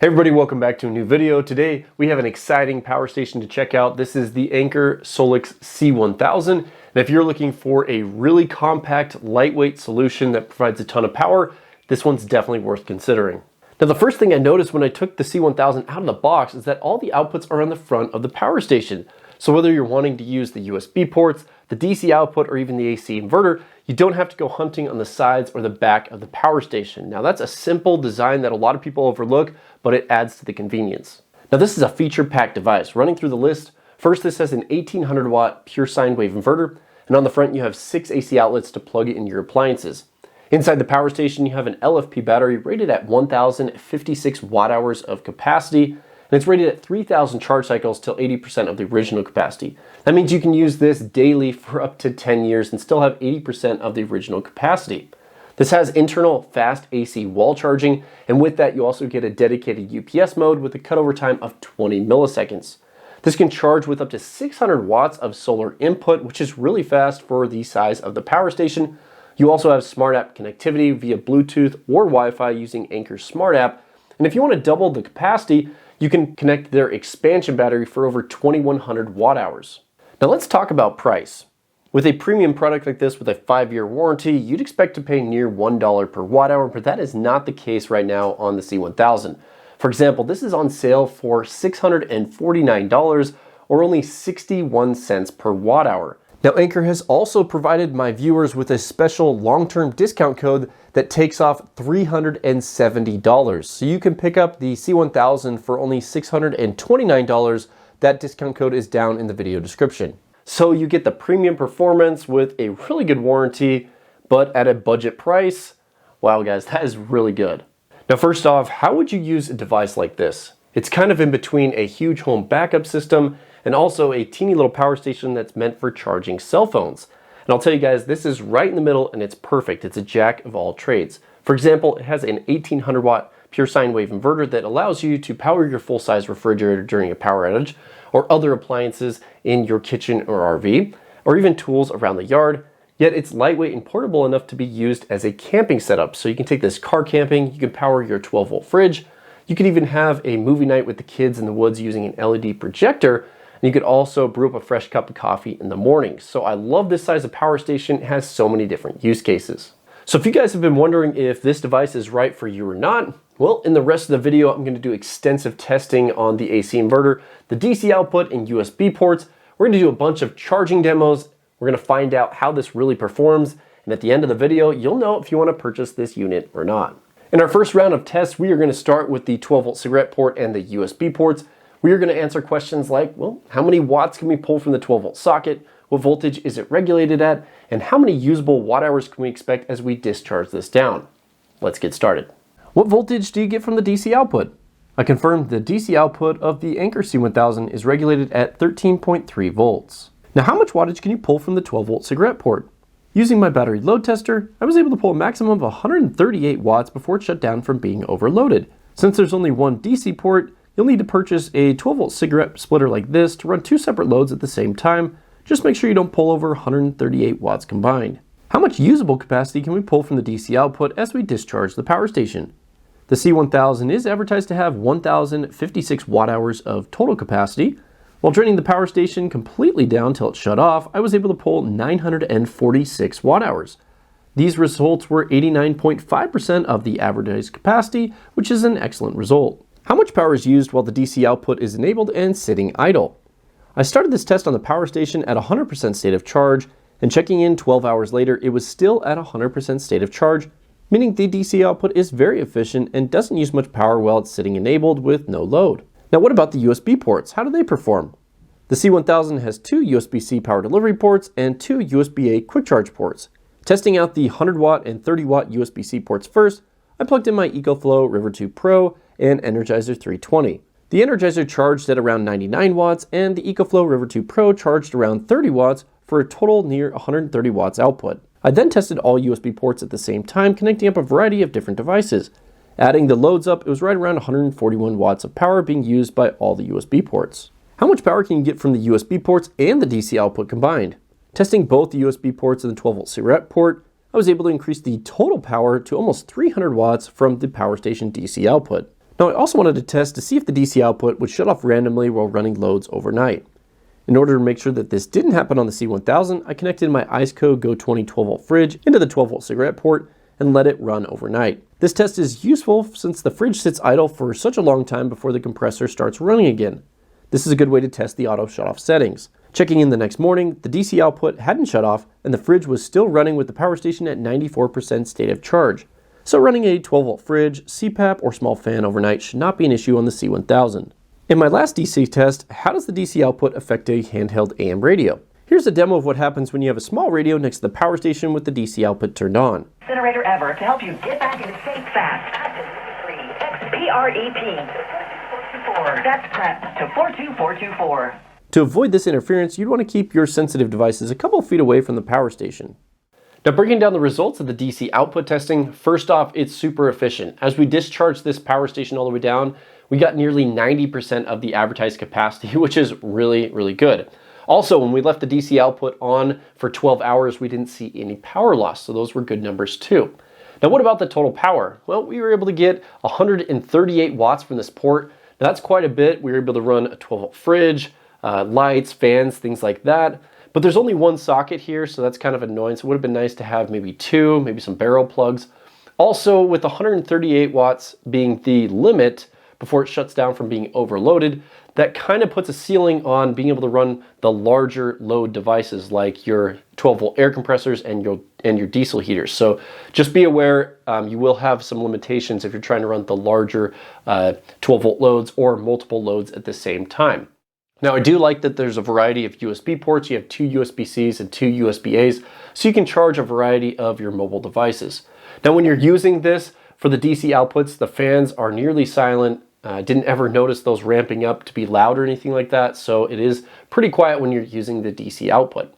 Hey everybody, welcome back to a new video. Today we have an exciting power station to check out. This is the Anker SOLIX C1000. And if you're looking for a really compact, lightweight solution that provides a ton of power, this one's definitely worth considering. Now the first thing I noticed when I took the C1000 out of the box is that all the outputs are on the front of the power station. So whether you're wanting to use the USB ports, the DC output, or even the AC inverter, you don't have to go hunting on the sides or the back of the power station. Now that's a simple design that a lot of people overlook, but it adds to the convenience. Now this is a feature-packed device. Running through the list, first this has an 1800 watt pure sine wave inverter, and on the front you have 6 AC outlets to plug in your appliances. Inside the power station you have an LFP battery rated at 1056 watt hours of capacity, and it's rated at 3000 charge cycles till 80% of the original capacity. That means you can use this daily for up to 10 years and still have 80% of the original capacity. This has internal fast AC wall charging, and with that you also get a dedicated UPS mode with a cutover time of 20 milliseconds. This can charge with up to 600 watts of solar input, which is really fast for the size of the power station. You also have smart app connectivity via Bluetooth or Wi-Fi using Anker's smart app, and if you want to double the capacity, you can connect their expansion battery for over 2100 watt hours. Now let's talk about price. With a premium product like this with a 5-year warranty, you'd expect to pay near $1 per watt hour, but that is not the case right now on the C1000. For example, this is on sale for $649 or only 61 cents per watt hour. Now Anker has also provided my viewers with a special long-term discount code that takes off $370. So you can pick up the C1000 for only $629. That discount code is down in the video description. So you get the premium performance with a really good warranty, but at a budget price. Wow guys, that is really good. Now first off, how would you use a device like this? It's kind of in between a huge home backup system and also a teeny little power station that's meant for charging cell phones. And I'll tell you guys, this is right in the middle and it's perfect. It's a jack of all trades. For example, it has an 1800 watt pure sine wave inverter that allows you to power your full-size refrigerator during a power outage, or other appliances in your kitchen or RV, or even tools around the yard. Yet it's lightweight and portable enough to be used as a camping setup. So you can take this car camping, you can power your 12-volt fridge, you could even have a movie night with the kids in the woods using an LED projector, and you could also brew up a fresh cup of coffee in the morning. So I love this size of power station. It has so many different use cases. So if you guys have been wondering if this device is right for you or not, well, in the rest of the video, I'm going to do extensive testing on the AC inverter, the DC output, and USB ports. We're going to do a bunch of charging demos. We're going to find out how this really performs. And at the end of the video, you'll know if you want to purchase this unit or not. In our first round of tests, we are going to start with the 12-volt cigarette port and the USB ports. We are going to answer questions like, well, how many watts can we pull from the 12-volt socket? What voltage is it regulated at? And how many usable watt hours can we expect as we discharge this down? Let's get started. What voltage do you get from the DC output? I confirmed the DC output of the Anker C1000 is regulated at 13.3 volts. Now how much wattage can you pull from the 12-volt cigarette port? Using my battery load tester, I was able to pull a maximum of 138 watts before it shut down from being overloaded. Since there's only one DC port, you'll need to purchase a 12-volt cigarette splitter like this to run 2 separate loads at the same time. Just make sure you don't pull over 138 watts combined. How much usable capacity can we pull from the DC output as we discharge the power station? The C1000 is advertised to have 1056 watt hours of total capacity. While draining the power station completely down till it shut off, I was able to pull 946 watt hours. These results were 89.5% of the advertised capacity, which is an excellent result. How much power is used while the DC output is enabled and sitting idle? I started this test on the power station at 100% state of charge, and checking in 12 hours later, it was still at 100% state of charge, meaning the DC output is very efficient and doesn't use much power while it's sitting enabled with no load. Now what about the USB ports? How do they perform? The C1000 has 2 USB-C power delivery ports and 2 USB-A quick charge ports. Testing out the 100 watt and 30 watt USB-C ports first, I plugged in my EcoFlow River 2 Pro and Energizer 320. The Energizer charged at around 99 watts and the EcoFlow River 2 Pro charged around 30 watts for a total near 130 watts output. I then tested all USB ports at the same time, connecting up a variety of different devices. Adding the loads up, it was right around 141 watts of power being used by all the USB ports. How much power can you get from the USB ports and the DC output combined? Testing both the USB ports and the 12-volt cigarette port, I was able to increase the total power to almost 300 watts from the power station DC output. Now I also wanted to test to see if the DC output would shut off randomly while running loads overnight. In order to make sure that this didn't happen on the C1000, I connected my IceCo Go 20 12-volt fridge into the 12-volt cigarette port and let it run overnight. This test is useful since the fridge sits idle for such a long time before the compressor starts running again. This is a good way to test the auto shut-off settings. Checking in the next morning, the DC output hadn't shut off and the fridge was still running with the power station at 94% state of charge. So running a 12-volt fridge, CPAP, or small fan overnight should not be an issue on the C1000. In my last DC test, how does the DC output affect a handheld AM radio? Here's a demo of what happens when you have a small radio next to the power station with the DC output turned on. Incinerator ever to help you get back into shape fast. XPREP. That's PREP to 42424. To avoid this interference, you'd want to keep your sensitive devices a couple feet away from the power station. Now, breaking down the results of the DC output testing, first off, it's super efficient. As we discharged this power station all the way down, we got nearly 90% of the advertised capacity, which is really, really good. Also, when we left the DC output on for 12 hours, we didn't see any power loss, so those were good numbers too. Now, what about the total power? Well, we were able to get 138 watts from this port. Now, that's quite a bit. We were able to run a 12-volt fridge, lights, fans, things like that. But there's only one socket here, so that's kind of annoying. So it would have been nice to have maybe two, maybe some barrel plugs. Also, with 138 watts being the limit before it shuts down from being overloaded, that kind of puts a ceiling on being able to run the larger load devices like your 12-volt air compressors and your diesel heaters. So just be aware, you will have some limitations if you're trying to run the larger 12-volt loads or multiple loads at the same time. Now, I do like that there's a variety of USB ports. You have two USB-Cs and two USB-As, so you can charge a variety of your mobile devices. Now, when you're using this for the DC outputs, the fans are nearly silent. Didn't ever notice those ramping up to be loud or anything like that, so it is pretty quiet when you're using the DC output.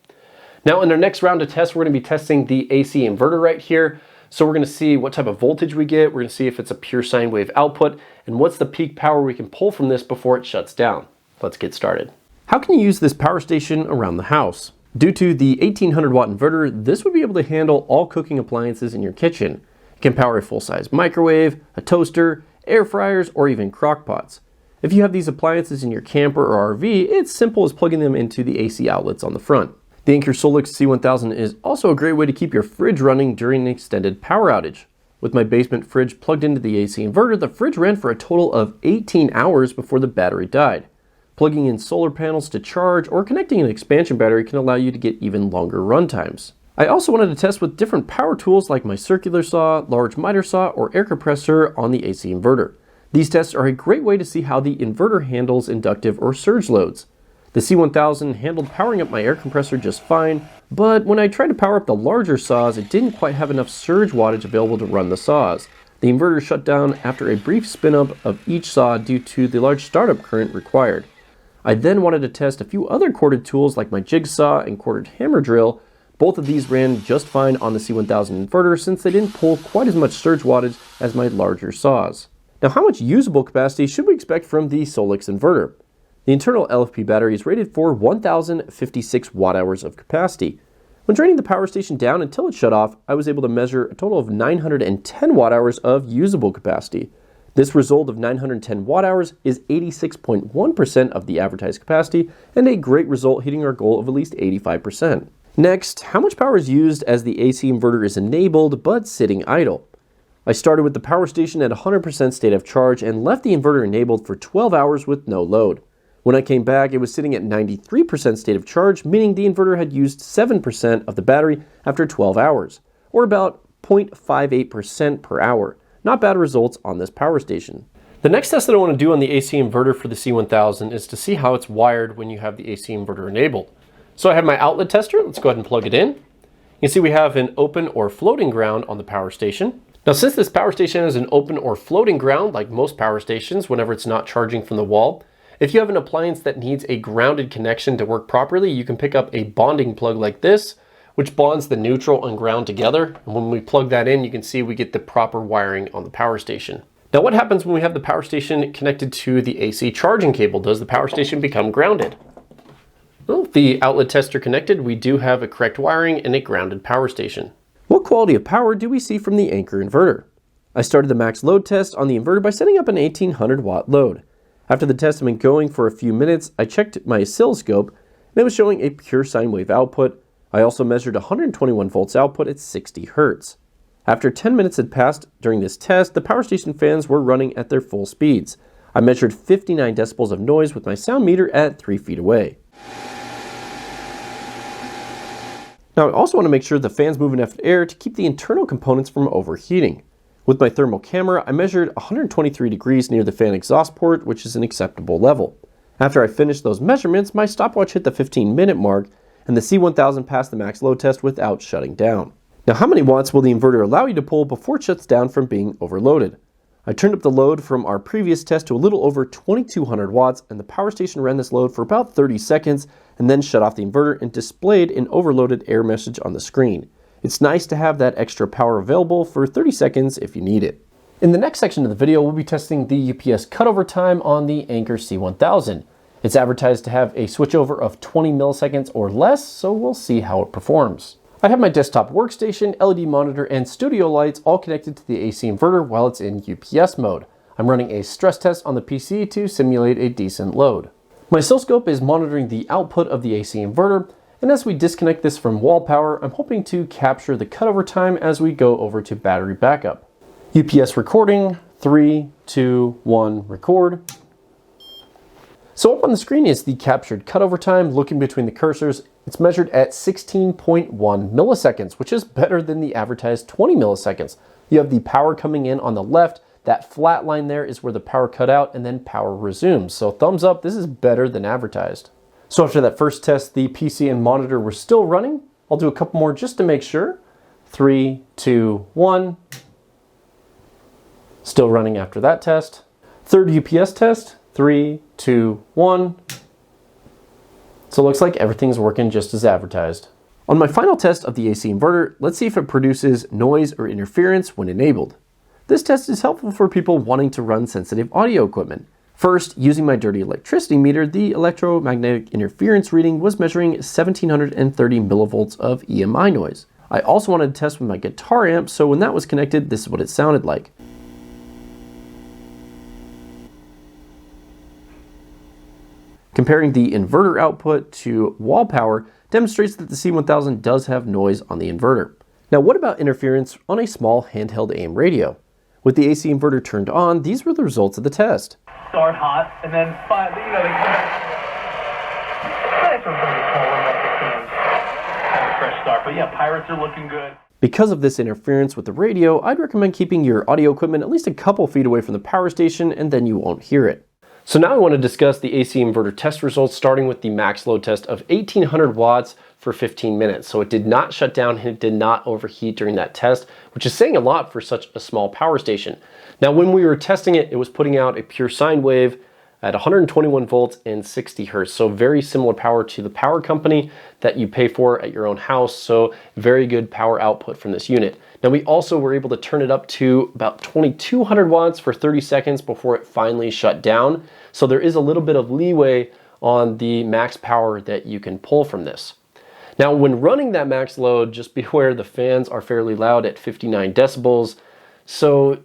Now, in our next round of tests, we're going to be testing the AC inverter right here. So we're going to see what type of voltage we get. We're going to see if it's a pure sine wave output, and what's the peak power we can pull from this before it shuts down. Let's get started. How can you use this power station around the house? Due to the 1800 watt inverter, this would be able to handle all cooking appliances in your kitchen. It can power a full-size microwave, a toaster, air fryers, or even crock pots. If you have these appliances in your camper or RV, it's simple as plugging them into the AC outlets on the front. The Anker SOLIX C1000 is also a great way to keep your fridge running during an extended power outage. With my basement fridge plugged into the AC inverter, the fridge ran for a total of 18 hours before the battery died. Plugging in solar panels to charge or connecting an expansion battery can allow you to get even longer run times. I also wanted to test with different power tools like my circular saw, large miter saw, or air compressor on the AC inverter. These tests are a great way to see how the inverter handles inductive or surge loads. The C1000 handled powering up my air compressor just fine, but when I tried to power up the larger saws, it didn't quite have enough surge wattage available to run the saws. The inverter shut down after a brief spin up of each saw due to the large startup current required. I then wanted to test a few other corded tools like my jigsaw and corded hammer drill. Both of these ran just fine on the C1000 inverter since they didn't pull quite as much surge wattage as my larger saws. Now, how much usable capacity should we expect from the SOLIX inverter? The internal LFP battery is rated for 1056 watt hours of capacity. When draining the power station down until it shut off, I was able to measure a total of 910 watt hours of usable capacity. This result of 910 watt hours is 86.1% of the advertised capacity and a great result, hitting our goal of at least 85%. Next, how much power is used as the AC inverter is enabled but sitting idle? I started with the power station at 100% state of charge and left the inverter enabled for 12 hours with no load. When I came back, it was sitting at 93% state of charge, meaning the inverter had used 7% of the battery after 12 hours, or about 0.58% per hour. Not bad results on this power station. The next test that I want to do on the AC inverter for the C1000 is to see how it's wired when you have the AC inverter enabled. So I have my outlet tester. Let's go ahead and plug it in. You can see we have an open or floating ground on the power station. Now, since this power station is an open or floating ground, like most power stations, whenever it's not charging from the wall, if you have an appliance that needs a grounded connection to work properly, you can pick up a bonding plug like this, which bonds the neutral and ground together. And when we plug that in, you can see we get the proper wiring on the power station. Now, what happens when we have the power station connected to the AC charging cable? Does the power station become grounded? Well, with the outlet tester connected, we do have a correct wiring and a grounded power station. What quality of power do we see from the Anker inverter? I started the max load test on the inverter by setting up an 1800 watt load. After the test had been going for a few minutes, I checked my oscilloscope and it was showing a pure sine wave output. I also measured 121 volts output at 60 Hertz. After 10 minutes had passed during this test, the power station fans were running at their full speeds. I measured 59 decibels of noise with my sound meter at 3 feet away. Now I also want to make sure the fans move enough air to keep the internal components from overheating. With my thermal camera, I measured 123 degrees near the fan exhaust port, which is an acceptable level. After I finished those measurements, my stopwatch hit the 15-minute mark, and the C1000 passed the max load test without shutting down. Now, how many watts will the inverter allow you to pull before it shuts down from being overloaded? I turned up the load from our previous test to a little over 2200 watts, and the power station ran this load for about 30 seconds and then shut off the inverter and displayed an overloaded error message on the screen. It's nice to have that extra power available for 30 seconds if you need it. In the next section of the video, we'll be testing the UPS cutover time on the Anker C1000. It's advertised to have a switchover of 20 milliseconds or less, so we'll see how it performs. I have my desktop workstation, LED monitor, and studio lights all connected to the AC inverter while it's in UPS mode. I'm running a stress test on the PC to simulate a decent load. My oscilloscope is monitoring the output of the AC inverter, and as we disconnect this from wall power, I'm hoping to capture the cutover time as we go over to battery backup. UPS recording, 3, 2, 1, record. So up on the screen is the captured cutover time. Looking between the cursors, it's measured at 16.1 milliseconds, which is better than the advertised 20 milliseconds. You have the power coming in on the left. That flat line there is where the power cut out and then power resumes. So thumbs up, this is better than advertised. So after that first test, the PC and monitor were still running. I'll do a couple more just to make sure. 3, 2, 1. Still running after that test. Third UPS test. 3, 2, 1. So it looks like everything's working just as advertised. On my final test of the AC inverter, let's see if it produces noise or interference when enabled. This test is helpful for people wanting to run sensitive audio equipment. First, using my dirty electricity meter, the electromagnetic interference reading was measuring 1730 millivolts of EMI noise. I also wanted to test with my guitar amp, so when that was connected, this is what it sounded like. Comparing the inverter output to wall power demonstrates that the C1000 does have noise on the inverter. Now, what about interference on a small handheld AM radio? With the AC inverter turned on, these were the results of the test. Start hot, and then fresh start. But yeah, Pirates are looking good. Because of this interference with the radio, I'd recommend keeping your audio equipment at least a couple feet away from the power station, and then you won't hear it. So now I want to discuss the AC inverter test results, starting with the max load test of 1800 watts for 15 minutes. So it did not shut down and it did not overheat during that test, which is saying a lot for such a small power station. Now, when we were testing it, it was putting out a pure sine wave at 121 volts and 60 Hertz. So very similar power to the power company that you pay for at your own house. So very good power output from this unit. Now, we also were able to turn it up to about 2200 watts for 30 seconds before it finally shut down. So there is a little bit of leeway on the max power that you can pull from this. Now, when running that max load, just beware the fans are fairly loud at 59 decibels. So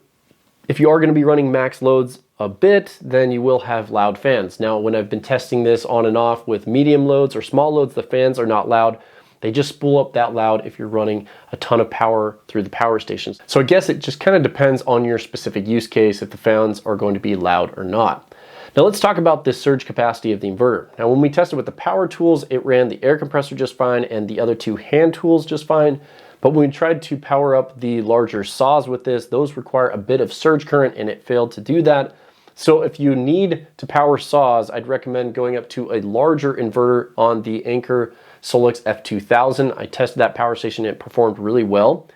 if you are going to be running max loads a bit, then you will have loud fans. Now, when I've been testing this on and off with medium loads or small loads, the fans are not loud. They just spool up that loud if you're running a ton of power through the power stations. So I guess it just kind of depends on your specific use case if the fans are going to be loud or not. Now let's talk about the surge capacity of the inverter. Now when we tested with the power tools, it ran the air compressor just fine and the other two hand tools just fine. But when we tried to power up the larger saws with this, those require a bit of surge current and it failed to do that. So if you need to power saws, I'd recommend going up to a larger inverter on the Anker SOLIX C1000. I tested that power station, it performed really well.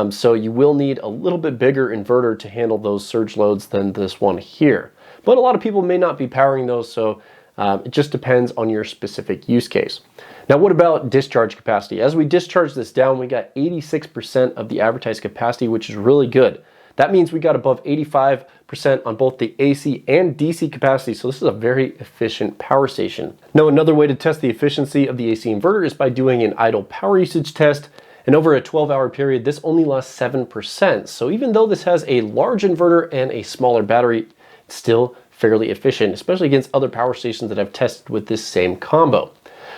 So you will need a little bit bigger inverter to handle those surge loads than this one here. But a lot of people may not be powering those, so it just depends on your specific use case. Now, what about discharge capacity? As we discharge this down, we got 86% of the advertised capacity, which is really good. That means we got above 85% on both the AC and DC capacity, so this is a very efficient power station. Now, another way to test the efficiency of the AC inverter is by doing an idle power usage test. And over a 12-hour period, this only lost 7%. So even though this has a large inverter and a smaller battery, it's still fairly efficient, especially against other power stations that I've tested with this same combo.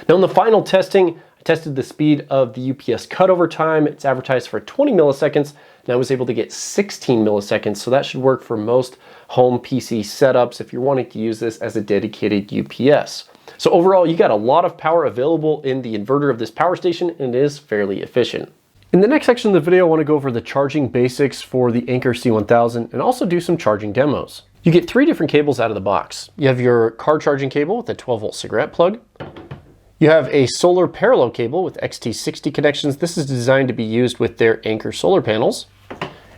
Now in the final testing, I tested the speed of the UPS cutover time. It's advertised for 20 milliseconds, and I was able to get 16 milliseconds, so that should work for most home PC setups if you're wanting to use this as a dedicated UPS. So overall, you got a lot of power available in the inverter of this power station, and it is fairly efficient. In the next section of the video, I want to go over the charging basics for the Anker C1000 and also do some charging demos. You get 3 different cables out of the box. You have your car charging cable with a 12-volt cigarette plug. You have a solar parallel cable with XT60 connections. This is designed to be used with their Anker solar panels.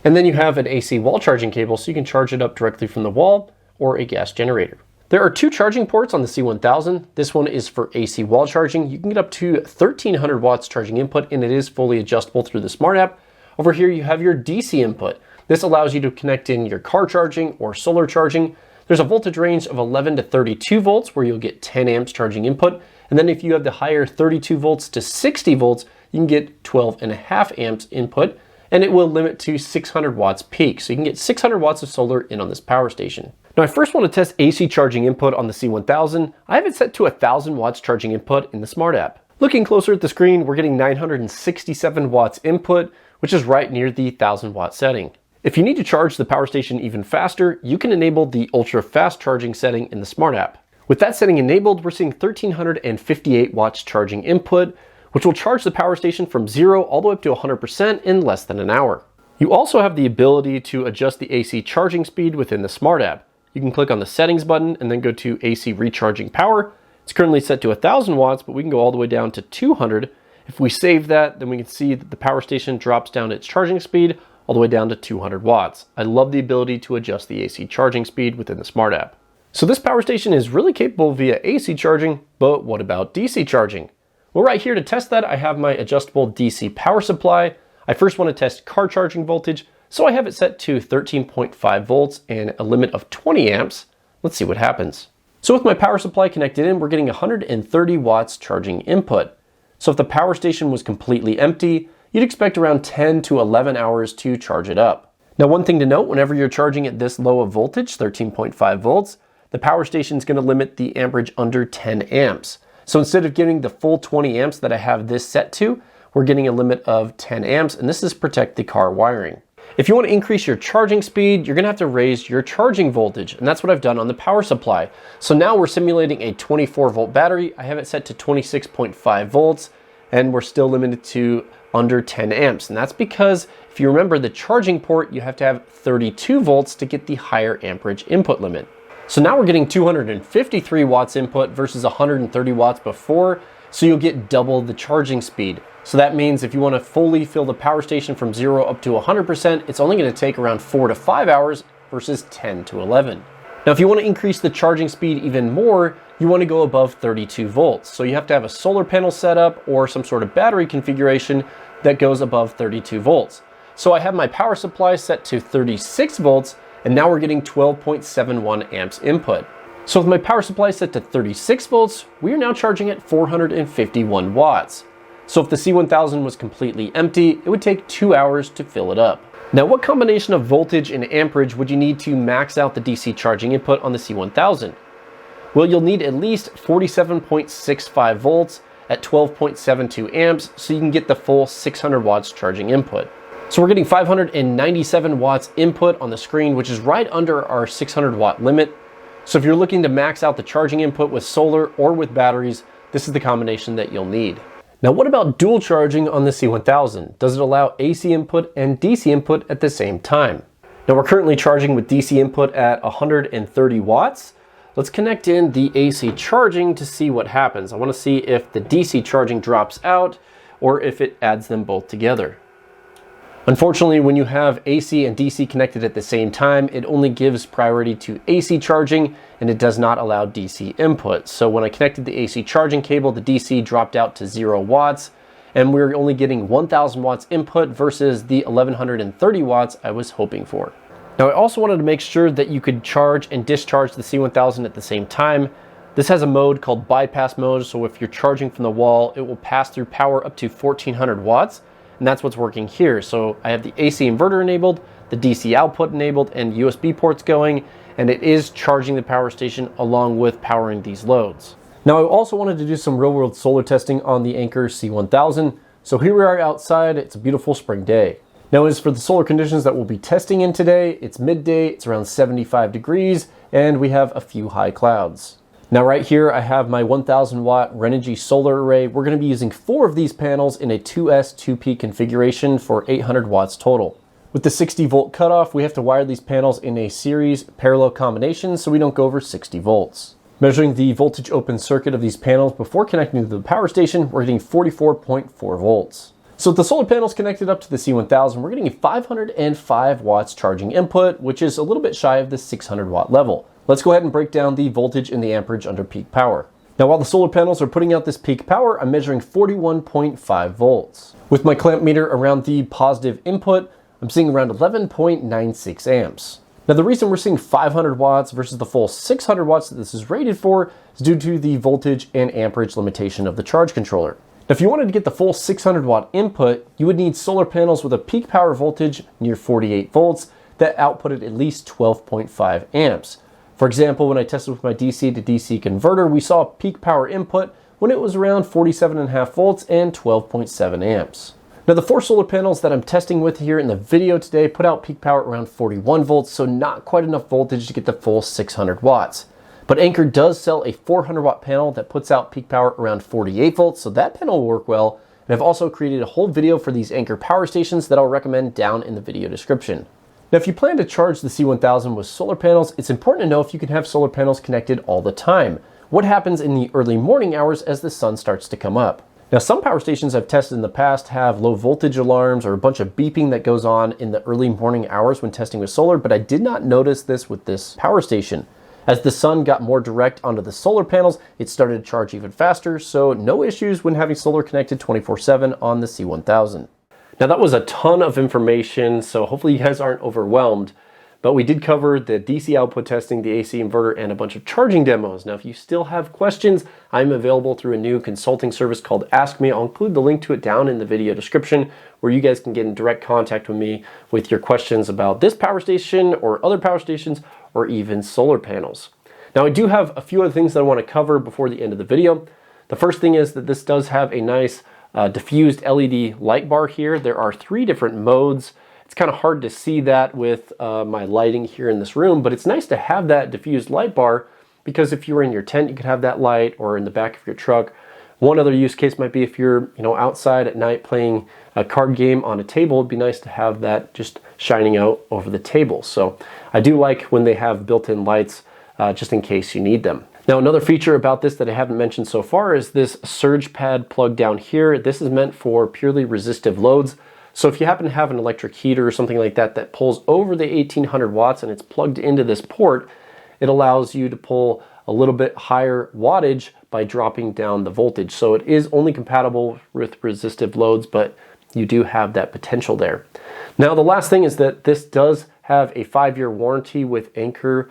And then you have an AC wall charging cable, so you can charge it up directly from the wall or a gas generator. There are 2 charging ports on the C1000. This one is for AC wall charging. You can get up to 1300 watts charging input, and it is fully adjustable through the smart app. Over here you have your DC input. This allows you to connect in your car charging or solar charging. There's a voltage range of 11 to 32 volts where you'll get 10 amps charging input. And then if you have the higher 32 volts to 60 volts, you can get 12.5 amps input, and it will limit to 600 watts peak. So you can get 600 watts of solar in on this power station. Now I first want to test AC charging input on the C1000. I have it set to 1000 watts charging input in the smart app. Looking closer at the screen, we're getting 967 watts input, which is right near the 1000 watt setting. If you need to charge the power station even faster, you can enable the ultra fast charging setting in the smart app. With that setting enabled, we're seeing 1358 watts charging input, which will charge the power station from 0 all the way up to 100% in less than an hour. You also have the ability to adjust the AC charging speed within the smart app. You can click on the settings button and then go to AC recharging power. It's currently set to 1000 watts, but we can go all the way down to 200. If we save that, then we can see that the power station drops down its charging speed all the way down to 200 watts. I love the ability to adjust the AC charging speed within the smart app. So this power station is really capable via AC charging, but what about DC charging? Well, right here to test that, I have my adjustable DC power supply. I first want to test car charging voltage, so I have it set to 13.5 volts and a limit of 20 amps. Let's see what happens. So with my power supply connected in, we're getting 130 watts charging input. So if the power station was completely empty, you'd expect around 10 to 11 hours to charge it up. Now, one thing to note, whenever you're charging at this low of voltage, 13.5 volts, the power station is going to limit the amperage under 10 amps. So instead of getting the full 20 amps that I have this set to, we're getting a limit of 10 amps, and this is to protect the car wiring. If you want to increase your charging speed, you're going to have to raise your charging voltage, and that's what I've done on the power supply. So now we're simulating a 24 volt battery. I have it set to 26.5 volts, and we're still limited to under 10 amps. And that's because if you remember the charging port, you have to have 32 volts to get the higher amperage input limit. So now we're getting 253 watts input versus 130 watts before, so you'll get double the charging speed. So that means if you want to fully fill the power station from 0 up to 100%, it's only going to take around 4 to 5 hours versus 10 to 11. Now, if you want to increase the charging speed even more, you want to go above 32 volts. So you have to have a solar panel set up or some sort of battery configuration that goes above 32 volts. So I have my power supply set to 36 volts, and now we're getting 12.71 amps input. So with my power supply set to 36 volts, we are now charging at 451 watts. So if the C1000 was completely empty, it would take 2 hours to fill it up. Now, what combination of voltage and amperage would you need to max out the DC charging input on the C1000? Well, you'll need at least 47.65 volts at 12.72 amps so you can get the full 600 watts charging input. So we're getting 597 watts input on the screen, which is right under our 600 watt limit. So if you're looking to max out the charging input with solar or with batteries, this is the combination that you'll need. Now, what about dual charging on the C1000? Does it allow AC input and DC input at the same time? Now, we're currently charging with DC input at 130 watts. Let's connect in the AC charging to see what happens. I want to see if the DC charging drops out or if it adds them both together. Unfortunately, when you have AC and DC connected at the same time, it only gives priority to AC charging and it does not allow DC input. So when I connected the AC charging cable, the DC dropped out to 0 watts and we're only getting 1000 watts input versus the 1130 watts I was hoping for. Now, I also wanted to make sure that you could charge and discharge the C1000 at the same time. This has a mode called bypass mode, so if you're charging from the wall, it will pass through power up to 1400 watts. and that's what's working here. So I have the AC inverter enabled, the DC output enabled, and USB ports going, and it is charging the power station along with powering these loads. Now, I also wanted to do some real-world solar testing on the Anker C1000. So here we are outside. It's a beautiful spring day. Now, as for the solar conditions that we'll be testing in today, it's midday, it's around 75 degrees, and we have a few high clouds. Now, right here, I have my 1000 watt Renogy solar array. We're going to be using 4 of these panels in a 2S 2P configuration for 800 watts total. With the 60 volt cutoff, we have to wire these panels in a series parallel combination so we don't go over 60 volts. Measuring the voltage open circuit of these panels before connecting to the power station, we're getting 44.4 volts. So with the solar panels connected up to the C1000, we're getting a 505 watts charging input, which is a little bit shy of the 600 watt level. Let's go ahead and break down the voltage and the amperage under peak power. Now, while the solar panels are putting out this peak power, I'm measuring 41.5 volts. With my clamp meter around the positive input, I'm seeing around 11.96 amps. Now, the reason we're seeing 500 watts versus the full 600 watts that this is rated for is due to the voltage and amperage limitation of the charge controller. Now, if you wanted to get the full 600 watt input, you would need solar panels with a peak power voltage near 48 volts that outputted at least 12.5 amps. For example, when I tested with my DC to DC converter, we saw peak power input when it was around 47.5 volts and 12.7 amps. Now, the 4 solar panels that I'm testing with here in the video today put out peak power around 41 volts, so not quite enough voltage to get the full 600 watts. But Anker does sell a 400 watt panel that puts out peak power around 48 volts, so that panel will work well. And I've also created a whole video for these Anker power stations that I'll recommend down in the video description. Now, if you plan to charge the C1000 with solar panels, it's important to know if you can have solar panels connected all the time. What happens in the early morning hours as the sun starts to come up? Now, some power stations I've tested in the past have low voltage alarms or a bunch of beeping that goes on in the early morning hours when testing with solar, but I did not notice this with this power station. As the sun got more direct onto the solar panels, it started to charge even faster, so no issues when having solar connected 24/7 on the C1000. Now, that was a ton of information, so hopefully you guys aren't overwhelmed. But we did cover the DC output testing, the AC inverter, and a bunch of charging demos. Now, if you still have questions, I'm available through a new consulting service called Ask Me. I'll include the link to it down in the video description, where you guys can get in direct contact with me with your questions about this power station or other power stations or even solar panels. Now, I do have a few other things that I want to cover before the end of the video. The first thing is that this does have a nice diffused LED light bar here. There are 3 different modes. It's kind of hard to see that with my lighting here in this room, but it's nice to have that diffused light bar because if you were in your tent, you could have that light, or in the back of your truck. One other use case might be if you're outside at night playing a card game on a table, it'd be nice to have that just shining out over the table. So I do like when they have built-in lights just in case you need them. Now, another feature about this that I haven't mentioned so far is this surge pad plug down here. This is meant for purely resistive loads. So if you happen to have an electric heater or something like that that pulls over the 1800 watts and it's plugged into this port, it allows you to pull a little bit higher wattage by dropping down the voltage. So it is only compatible with resistive loads, but you do have that potential there. Now, the last thing is that this does have a 5-year warranty with Anker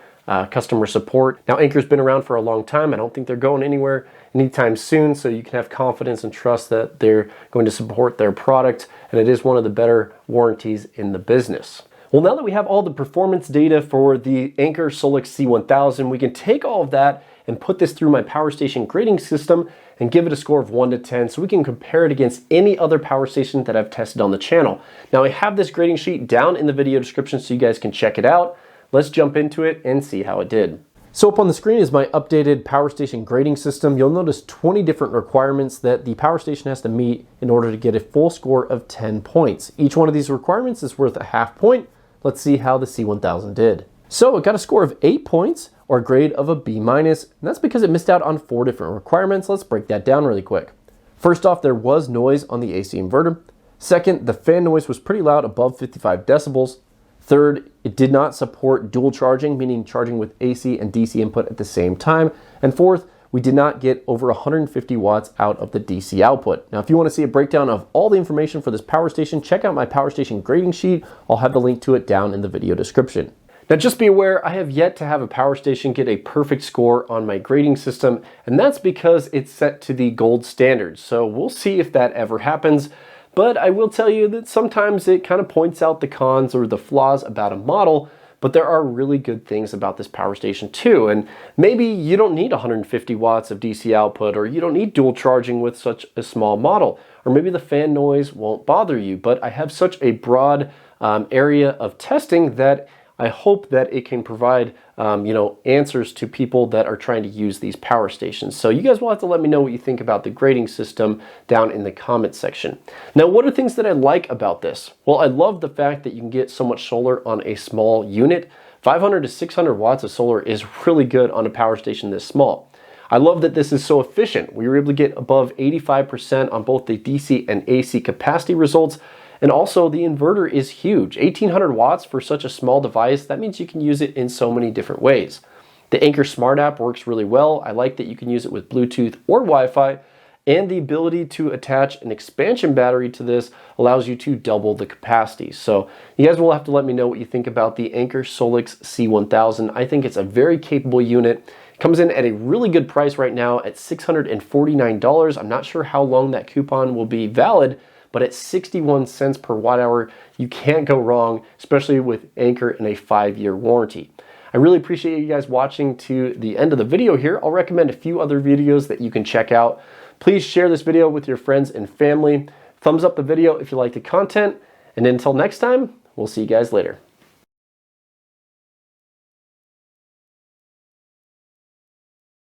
customer support. Now, Anker's been around for a long time. I don't think they're going anywhere anytime soon, so you can have confidence and trust that they're going to support their product, and it is one of the better warranties in the business. Well, now that we have all the performance data for the Anker SOLIX C1000, we can take all of that and put this through my power station grading system and give it a score of 1 to 10 so we can compare it against any other power station that I've tested on the channel. Now, I have this grading sheet down in the video description so you guys can check it out. Let's jump into it and see how it did. So up on the screen is my updated power station grading system. You'll notice 20 different requirements that the power station has to meet in order to get a full score of 10 points. Each one of these requirements is worth a half point. Let's see how the C1000 did. So it got a score of 8 points, or a grade of a B-, and that's because it missed out on 4 different requirements. Let's break that down really quick. First off, there was noise on the AC inverter. Second, the fan noise was pretty loud, above 55 decibels. Third, it did not support dual charging, meaning charging with AC and DC input at the same time. And fourth, we did not get over 150 watts out of the DC output. Now, if you want to see a breakdown of all the information for this power station, check out my power station grading sheet. I'll have the link to it down in the video description. Now, just be aware, I have yet to have a power station get a perfect score on my grading system, and that's because it's set to the gold standard. So we'll see if that ever happens. But I will tell you that sometimes it kind of points out the cons or the flaws about a model, but there are really good things about this power station too. And maybe you don't need 150 watts of DC output, or you don't need dual charging with such a small model, or maybe the fan noise won't bother you. But I have such a broad area of testing that I hope that it can provide answers to people that are trying to use these power stations. So you guys will have to let me know what you think about the grading system down in the comment section. Now, what are things that I like about this? Well, I love the fact that you can get so much solar on a small unit. 500 to 600 watts of solar is really good on a power station this small. I love that this is so efficient. We were able to get above 85% on both the DC and AC capacity results. And also the inverter is huge. 1800 watts for such a small device, that means you can use it in so many different ways. The Anker Smart app works really well. I like that you can use it with Bluetooth or Wi-Fi, and the ability to attach an expansion battery to this allows you to double the capacity. So you guys will have to let me know what you think about the Anker SOLIX C1000. I think it's a very capable unit. It comes in at a really good price right now at $649. I'm not sure how long that coupon will be valid, but at 61 cents per watt hour, you can't go wrong, especially with Anker and a 5-year warranty. I really appreciate you guys watching to the end of the video here. I'll recommend a few other videos that you can check out. Please share this video with your friends and family. Thumbs up the video if you like the content. And until next time, we'll see you guys later.